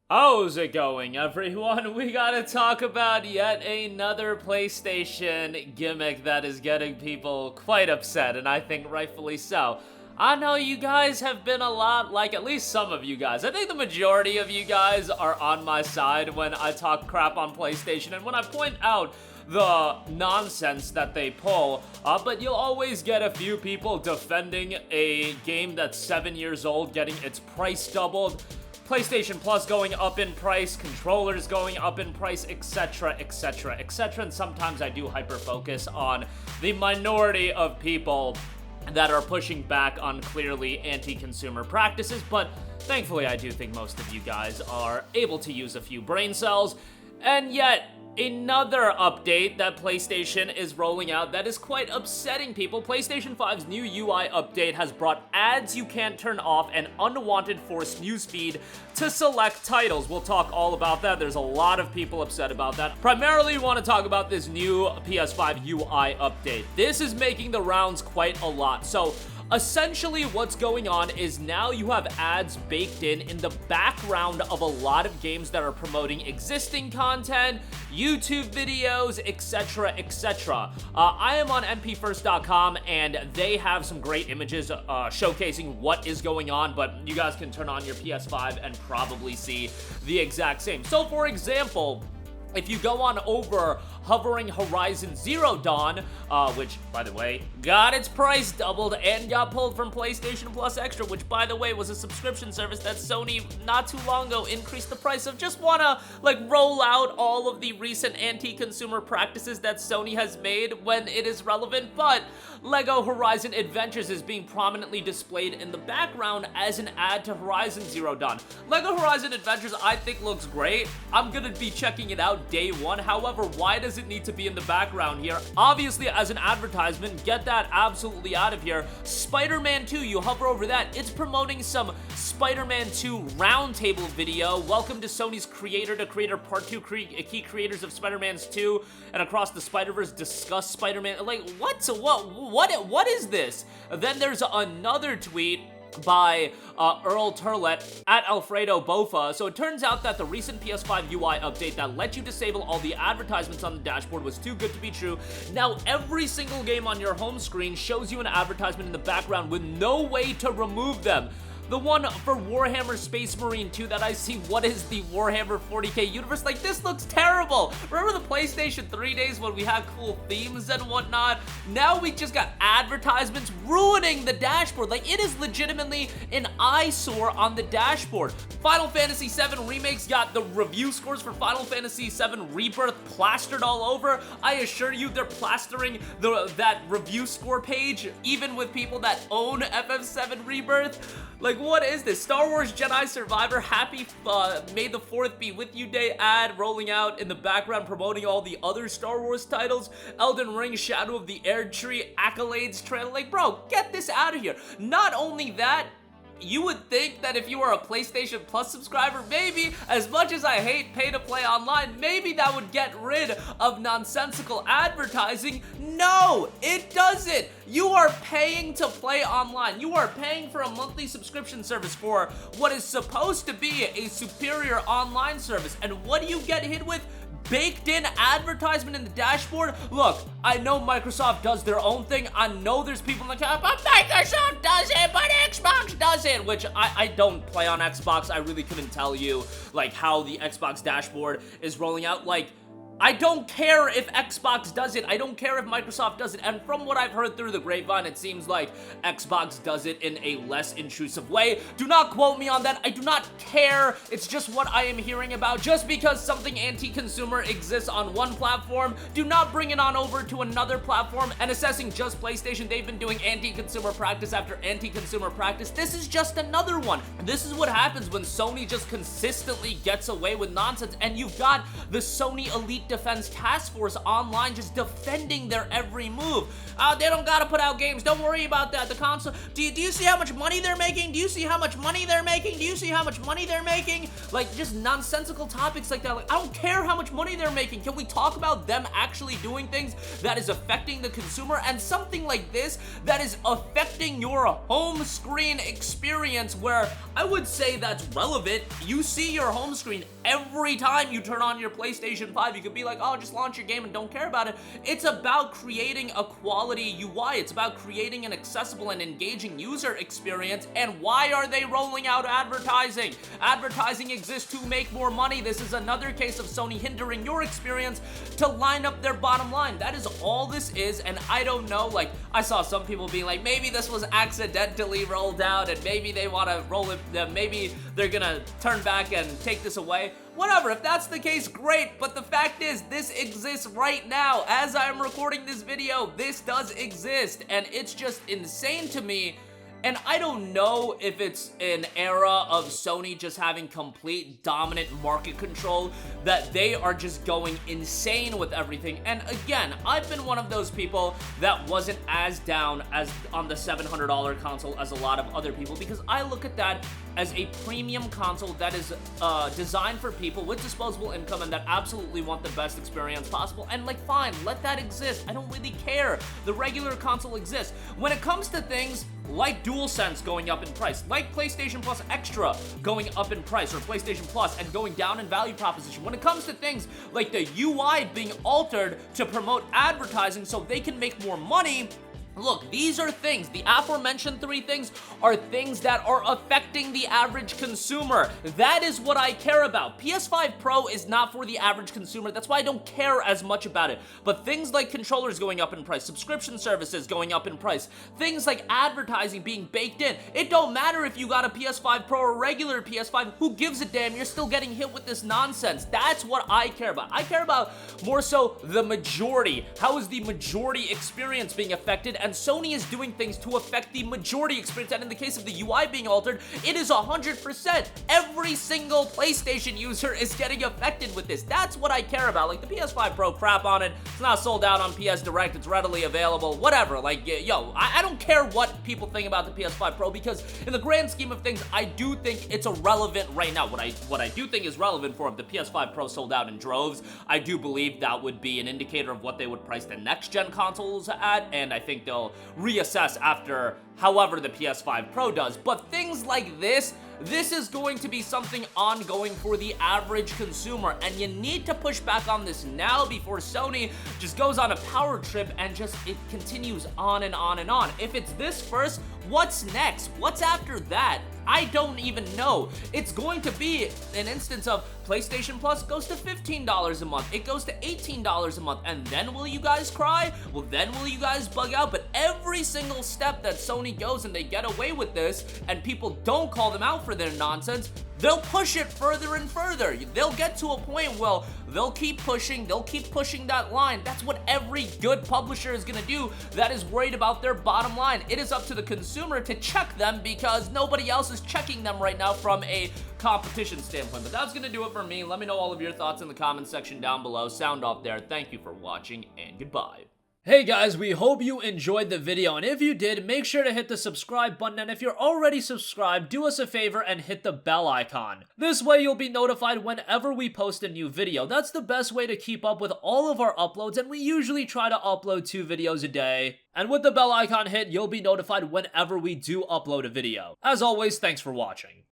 How's it going, everyone? We gotta talk about yet another PlayStation gimmick that is getting people quite upset, and I think rightfully so. I know you guys have been a lot, like at least some of you guys. I think the majority of you guys are on my side when I talk crap on PlayStation and when I point out the nonsense that they pull, but you'll always get a few people defending a game that's 7 years old, getting its price doubled, PlayStation Plus going up in price, controllers going up in price, etc, etc, etc, and sometimes I do hyper-focus on the minority of people that are pushing back on clearly anti-consumer practices, but thankfully I do think most of you guys are able to use a few brain cells, and yet another update that PlayStation is rolling out that is quite upsetting people. PlayStation 5's new UI update has brought ads you can't turn off and unwanted forced newsfeed to select titles. We'll talk all about that. There's a lot of people upset about that. Primarily, we want to talk about this new PS5 UI update. This is making the rounds quite a lot. So essentially, what's going on is now you have ads baked in the background of a lot of games that are promoting existing content, YouTube videos, etc, etc. I am on mpfirst.com and they have some great images showcasing what is going on, but you guys can turn on your PS5 and probably see the exact same. So for example, if you go on over hovering Horizon Zero Dawn, which, by the way, got its price doubled and got pulled from PlayStation Plus Extra, which, by the way, was a subscription service that Sony not too long ago increased the price of. Just wanna, roll out all of the recent anti-consumer practices that Sony has made when it is relevant, but LEGO Horizon Adventures is being prominently displayed in the background as an ad to Horizon Zero Dawn. LEGO Horizon Adventures, I think, looks great. I'm gonna be checking it out day one. However, why does it need to be in the background here? Obviously, as an advertisement, get that absolutely out of here. Spider-Man 2, you hover over that, it's promoting some Spider-Man 2 roundtable video. Welcome to Sony's Creator to Creator Part 2. Key creators of Spider-Man's 2 and Across the Spider-Verse discuss Spider-Man. What is this? Then there's another tweet by Earl Turlett at Alfredo Bofa. So it turns out that the recent PS5 UI update that let you disable all the advertisements on the dashboard was too good to be true. Now every single game on your home screen shows you an advertisement in the background with no way to remove them. The one for Warhammer Space Marine 2 that I see, what is the Warhammer 40k universe? This looks terrible. Remember the PlayStation 3 days when we had cool themes and whatnot? Now we just got advertisements ruining the dashboard. It is legitimately an eyesore on the dashboard. Final Fantasy VII Remake's got the review scores for Final Fantasy VII Rebirth plastered all over. I assure you they're plastering that review score page even with people that own FF7 Rebirth. What is this? Star Wars Jedi Survivor, happy May the 4th be with you day ad rolling out in the background promoting all the other Star Wars titles. Elden Ring Shadow of the Erdtree accolades trailer. Bro, get this out of here. Not only that, you would think that if you are a PlayStation Plus subscriber, maybe, as much as I hate pay-to-play online, maybe that would get rid of nonsensical advertising. No, it doesn't. You are paying to play online. You are paying for a monthly subscription service for what is supposed to be a superior online service. And what do you get hit with? Baked in advertisement in the dashboard? Look, I know Microsoft does their own thing. I know there's people in the chat, but Microsoft does it, but Xbox does it, which I don't play on Xbox. I really couldn't tell you, how the Xbox dashboard is rolling out. I don't care if Xbox does it. I don't care if Microsoft does it. And from what I've heard through the grapevine, it seems like Xbox does it in a less intrusive way. Do not quote me on that. I do not care. It's just what I am hearing about. Just because something anti-consumer exists on one platform, do not bring it on over to another platform. And assessing just PlayStation, they've been doing anti-consumer practice after anti-consumer practice. This is just another one. This is what happens when Sony just consistently gets away with nonsense. And you've got the Sony Elite elite defense task force online just defending their every move. They don't gotta put out games, don't worry about that. The console, do you see how much money they're making? Do you see how much money they're making? Do you see how much money they're making? Like, just nonsensical topics like that. Like, I don't care how much money they're making. Can we talk about them actually doing things that is affecting the consumer? And something like this that is affecting your home screen experience, where I would say that's relevant. You see your home screen every time you turn on your PlayStation 5. You could be like, oh, just launch your game and don't care about it. It's about creating a quality UI. It's about creating an accessible and engaging user experience. And why are they rolling out advertising? Advertising exists to make more money. This is another case of Sony hindering your experience to line up their bottom line. That is all this is. And I don't know, like, I saw some people being like, maybe this was accidentally rolled out and maybe they want to roll it, maybe they're gonna turn back and take this away. Whatever, if that's the case, great, but the fact is, this exists right now. As I'm recording this video, this does exist, and it's just insane to me. And I don't know if it's an era of Sony just having complete dominant market control, that they are just going insane with everything. And again, I've been one of those people that wasn't as down as on the $700 console as a lot of other people, because I look at that as a premium console that is designed for people with disposable income and that absolutely want the best experience possible. And like, fine, let that exist. I don't really care. The regular console exists. When it comes to things like DualSense going up in price, like PlayStation Plus Extra going up in price, or PlayStation Plus and going down in value proposition, when it comes to things like the UI being altered to promote advertising so they can make more money, look, these are things, the aforementioned three things are things that are affecting the average consumer. That is what I care about. PS5 Pro is not for the average consumer. That's why I don't care as much about it. But things like controllers going up in price, subscription services going up in price, things like advertising being baked in. It don't matter if you got a PS5 Pro or regular PS5. Who gives a damn? You're still getting hit with this nonsense. That's what I care about. I care about more so the majority. How is the majority experience being affected? And Sony is doing things to affect the majority experience, and in the case of the UI being altered, it is 100%. Every single PlayStation user is getting affected with this. That's what I care about. Like, the PS5 Pro, crap on it. It's not sold out on PS Direct. It's readily available. Whatever. Like, yo, I don't care what people think about the PS5 Pro, because in the grand scheme of things, I do think it's irrelevant right now. What I do think is relevant for them, the PS5 Pro sold out in droves. I do believe that would be an indicator of what they would price the next-gen consoles at, and I think they'll reassess after however the PS5 Pro does. But things like this is going to be something ongoing for the average consumer, and you need to push back on this now before Sony just goes on a power trip and just it continues on and on and on. If it's this first, what's next? What's after that? I don't even know. It's going to be an instance of PlayStation Plus goes to $15 a month. It goes to $18 a month. And then will you guys cry? Well, then will you guys bug out? But every single step that Sony goes and they get away with this and people don't call them out for their nonsense, they'll push it further and further. They'll get to a point where they'll keep pushing that line. That's what every good publisher is gonna do that is worried about their bottom line. It is up to the consumer to check them, because nobody else is checking them right now from a competition standpoint. But that's gonna do it for me. Let me know all of your thoughts in the comment section down below. Sound off there. Thank you for watching, and goodbye. Hey guys, we hope you enjoyed the video, and if you did, make sure to hit the subscribe button, and if you're already subscribed, do us a favor and hit the bell icon. This way you'll be notified whenever we post a new video. That's the best way to keep up with all of our uploads, and we usually try to upload 2 videos a day. And with the bell icon hit, you'll be notified whenever we do upload a video. As always, thanks for watching.